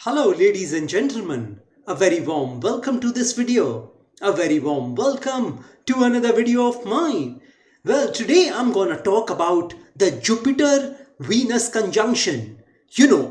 Hello ladies and gentlemen, a very warm welcome to this video. A very warm welcome to another video of mine. Well, today I'm gonna talk about the Jupiter-Venus conjunction.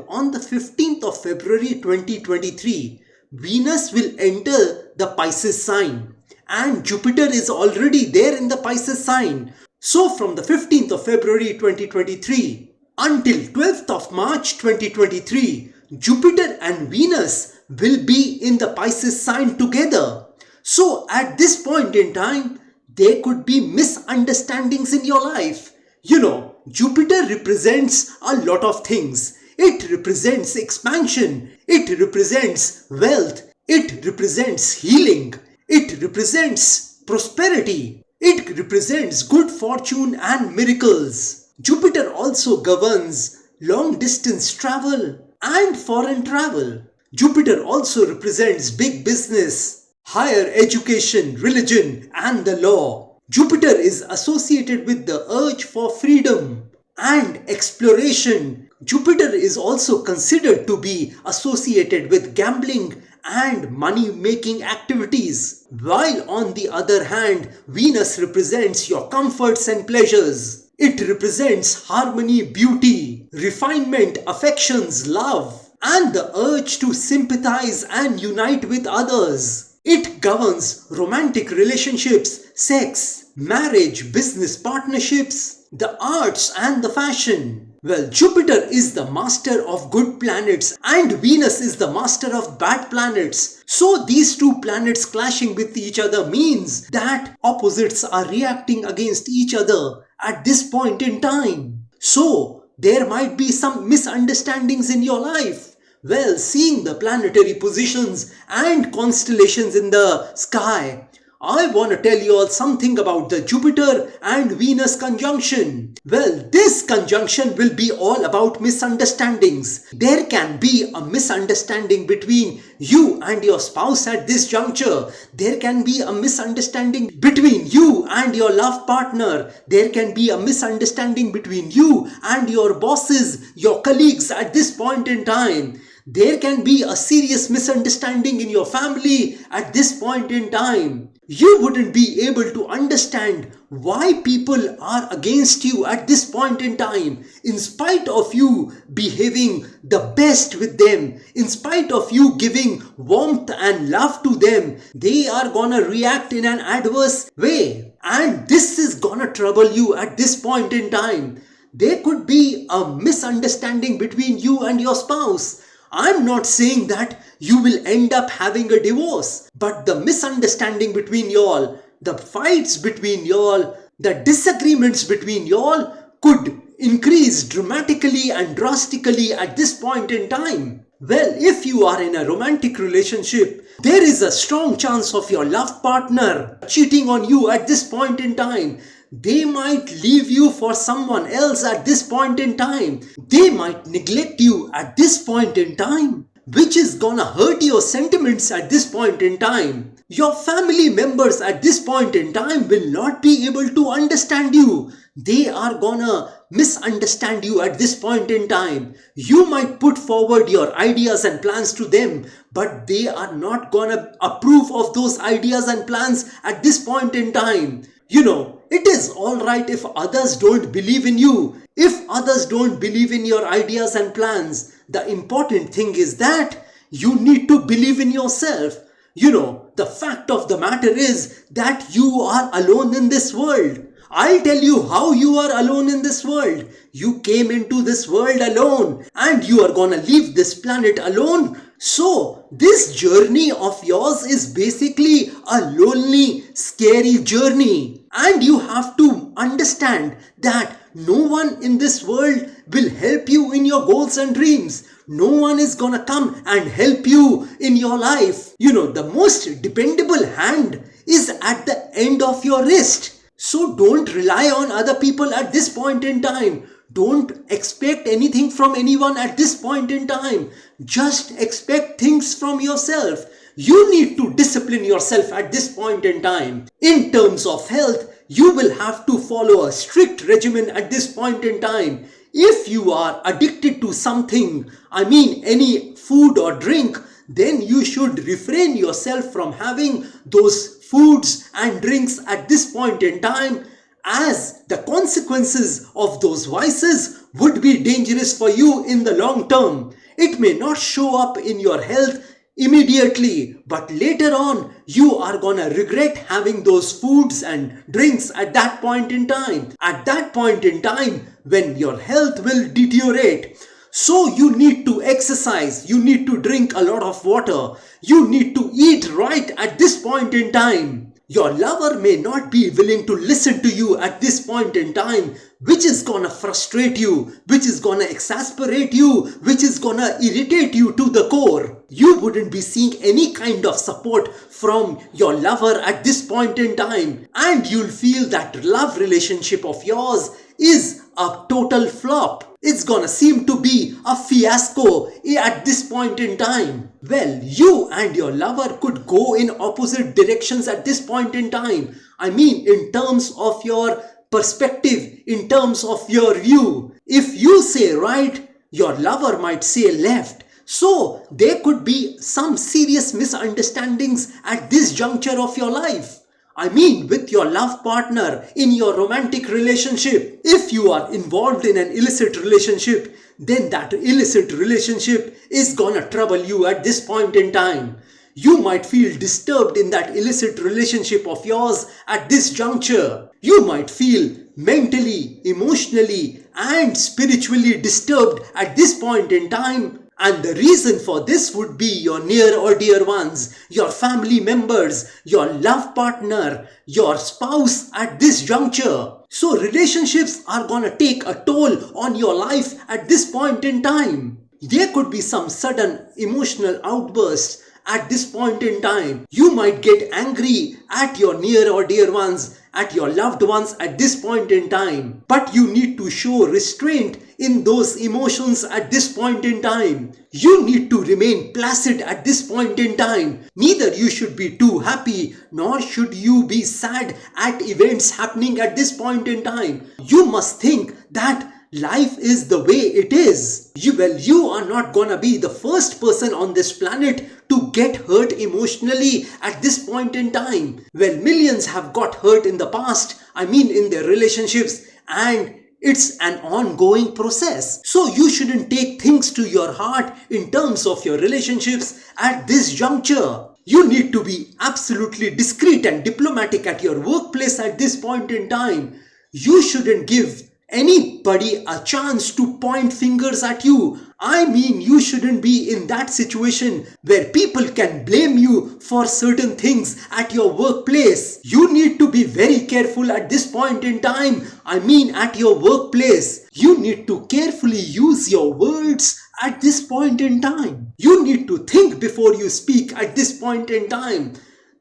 On the 15th of February 2023, Venus will enter the Pisces sign and Jupiter is already there in the Pisces sign. So from the 15th of February 2023 until 12th of March 2023, Jupiter and Venus will be in the Pisces sign together. So at this point in time, there could be misunderstandings in your life. Jupiter represents a lot of things. It represents expansion. It represents wealth. It represents healing. It represents prosperity. It represents good fortune and miracles. Jupiter also governs long distance travel and foreign travel. Jupiter also represents big business, higher education, religion, and the law. Jupiter is associated with the urge for freedom and exploration. Jupiter is also considered to be associated with gambling and money-making activities. While on the other hand, Venus represents your comforts and pleasures. It represents harmony, beauty, refinement, affections, love, and the urge to sympathize and unite with others. It governs romantic relationships, sex, marriage, business partnerships, the arts, and the fashion. Well, Jupiter is the master of good planets and Venus is the master of bad planets. So these two planets clashing with each other means that opposites are reacting against each other at this point in time. So there might be some misunderstandings in your life. Well, seeing the planetary positions and constellations in the sky, I want to tell you all something about the Jupiter and Venus conjunction. Well, this conjunction will be all about misunderstandings. There can be a misunderstanding between you and your spouse at this juncture. There can be a misunderstanding between you and your love partner. There can be a misunderstanding between you and your bosses, your colleagues at this point in time. There can be a serious misunderstanding in your family at this point in time. You wouldn't be able to understand why people are against you at this point in time. In spite of you behaving the best with them, in spite of you giving warmth and love to them, they are gonna react in an adverse way. And this is gonna trouble you at this point in time. There could be a misunderstanding between you and your spouse. I'm not saying that you will end up having a divorce, but the misunderstanding between y'all, the fights between y'all, the disagreements between y'all could increase dramatically and drastically at this point in time. Well, if you are in a romantic relationship, there is a strong chance of your love partner cheating on you at this point in time. They might leave you for someone else at this point in time. They might neglect you at this point in time, which is gonna hurt your sentiments at this point in time. Your family members at this point in time will not be able to understand you. They are gonna misunderstand you at this point in time. You might put forward your ideas and plans to them, but they are not gonna approve of those ideas and plans at this point in time. It is alright if others don't believe in you, if others don't believe in your ideas and plans. The important thing is that you need to believe in yourself. The fact of the matter is that you are alone in this world. I'll tell you how you are alone in this world. You came into this world alone and you are gonna leave this planet alone. So this journey of yours is basically a lonely, scary journey. And you have to understand that no one in this world will help you in your goals and dreams. No one is gonna come and help you in your life. The most dependable hand is at the end of your wrist. So don't rely on other people at this point in time. Don't expect anything from anyone at this point in time. Just expect things from yourself. You need to discipline yourself at this point in time. In terms of health, you will have to follow a strict regimen at this point in time. If you are addicted to something, I mean any food or drink, then you should refrain yourself from having those foods and drinks at this point in time, as the consequences of those vices would be dangerous for you in the long term. It may not show up in your health immediately, but later on you are gonna regret having those foods and drinks at that point in time. At that point in time when your health will deteriorate. So you need to exercise, you need to drink a lot of water, you need to eat right at this point in time. Your lover may not be willing to listen to you at this point in time, which is gonna frustrate you, which is gonna exasperate you, which is gonna irritate you to the core. You wouldn't be seeing any kind of support from your lover at this point in time, and you'll feel that love relationship of yours is a total flop. It's gonna seem to be a fiasco at this point in time. Well, you and your lover could go in opposite directions at this point in time. I mean, in terms of your perspective, in terms of your view. If you say right, your lover might say left. So there could be some serious misunderstandings at this juncture of your life. I mean, with your love partner, in your romantic relationship. If you are involved in an illicit relationship, then that illicit relationship is gonna trouble you at this point in time. You might feel disturbed in that illicit relationship of yours at this juncture. You might feel mentally, emotionally, and spiritually disturbed at this point in time. And the reason for this would be your near or dear ones, your family members, your love partner, your spouse at this juncture. So relationships are gonna take a toll on your life at this point in time. There could be some sudden emotional outbursts at this point in time. You might get angry at your near or dear ones, at your loved ones at this point in time. But you need to show restraint in those emotions at this point in time. You need to remain placid at this point in time. Neither you should be too happy, nor should you be sad at events happening at this point in time. You must think that life is the way it is. You are not gonna be the first person on this planet to get hurt emotionally at this point in time. Well, millions have got hurt in the past, I mean in their relationships, and it's an ongoing process. So you shouldn't take things to your heart in terms of your relationships at this juncture. You need to be absolutely discreet and diplomatic at your workplace at this point in time. You shouldn't give anybody a chance to point fingers at you. I mean, you shouldn't be in that situation where people can blame you for certain things at your workplace. You need to be very careful at this point in time. I mean, at your workplace. You need to carefully use your words at this point in time. You need to think before you speak at this point in time.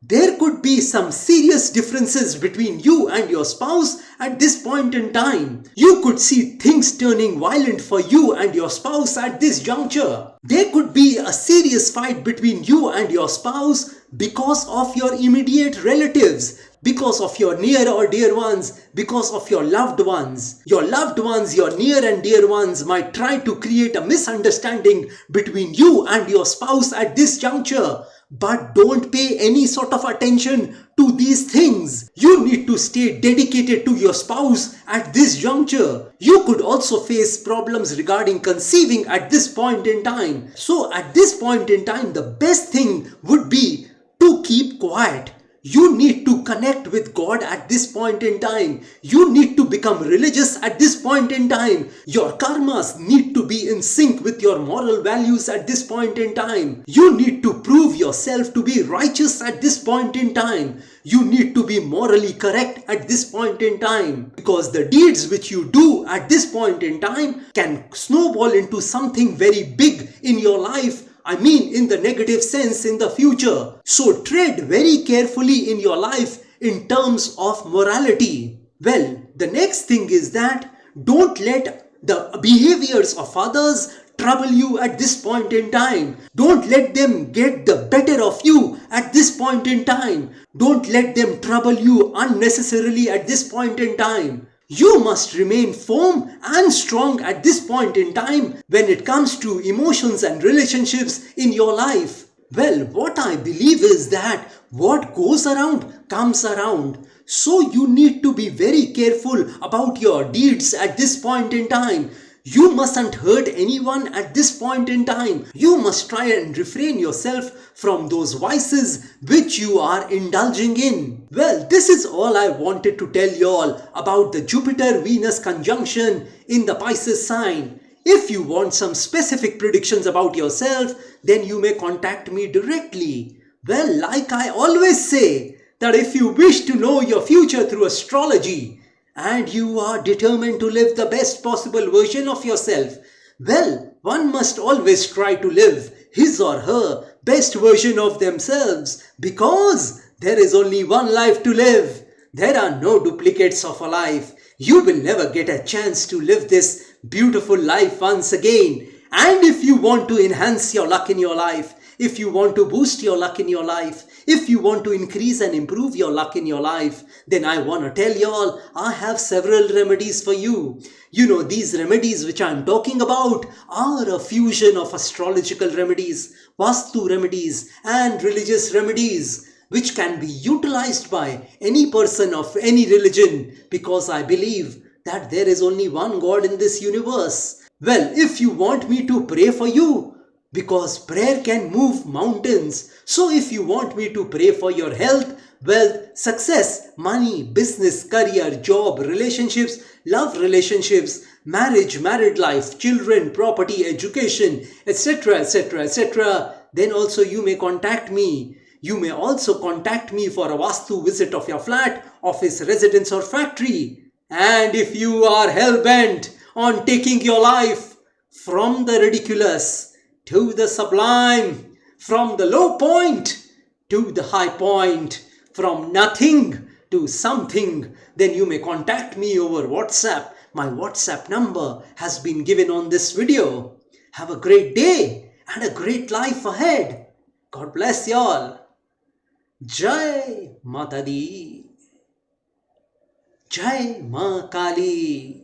There could be some serious differences between you and your spouse at this point in time. You could see things turning violent for you and your spouse at this juncture. There could be a serious fight between you and your spouse because of your immediate relatives, because of your near or dear ones, because of your loved ones. Your loved ones, your near and dear ones might try to create a misunderstanding between you and your spouse at this juncture. But don't pay any sort of attention to these things. You need to stay dedicated to your spouse at this juncture. You could also face problems regarding conceiving at this point in time. So at this point in time, the best thing would be to keep quiet. You need to connect with God at this point in time. You need to become religious at this point in time. Your karmas need to be in sync with your moral values at this point in time. You need to prove yourself to be righteous at this point in time. You need to be morally correct at this point in time. Because the deeds which you do at this point in time can snowball into something very big in your life. I mean, in the negative sense in the future. So tread very carefully in your life in terms of morality. Well, the next thing is that don't let the behaviors of others trouble you at this point in time. Don't let them get the better of you at this point in time. Don't let them trouble you unnecessarily at this point in time. You must remain firm and strong at this point in time when it comes to emotions and relationships in your life. Well, what I believe is that what goes around comes around. So you need to be very careful about your deeds at this point in time. You mustn't hurt anyone at this point in time. You must try and refrain yourself from those vices which you are indulging in. Well, this is all I wanted to tell you all about the Jupiter-Venus conjunction in the Pisces sign. If you want some specific predictions about yourself, then you may contact me directly. Well, like I always say, that if you wish to know your future through astrology, and you are determined to live the best possible version of yourself, well, one must always try to live his or her best version of themselves, because there is only one life to live. There are no duplicates of a life. You will never get a chance to live this beautiful life once again. And if you want to enhance your luck in your life, if you want to boost your luck in your life, if you want to increase and improve your luck in your life, then I want to tell you all, I have several remedies for you. You know, these remedies which I'm talking about are a fusion of astrological remedies, Vastu remedies and religious remedies, which can be utilized by any person of any religion, because I believe that there is only one God in this universe. Well, if you want me to pray for you, because prayer can move mountains. So if you want me to pray for your health, wealth, success, money, business, career, job, relationships, love relationships, marriage, married life, children, property, education, etc., etc., etc., then also you may contact me. You may also contact me for a Vastu visit of your flat, office, residence or factory. And if you are hell-bent on taking your life from the ridiculous to the sublime, from the low point to the high point, from nothing to something, then you may contact me over WhatsApp. My WhatsApp number has been given on this video. Have a great day and a great life ahead. God bless you all. Jai Mata Di. Jai Ma Kali.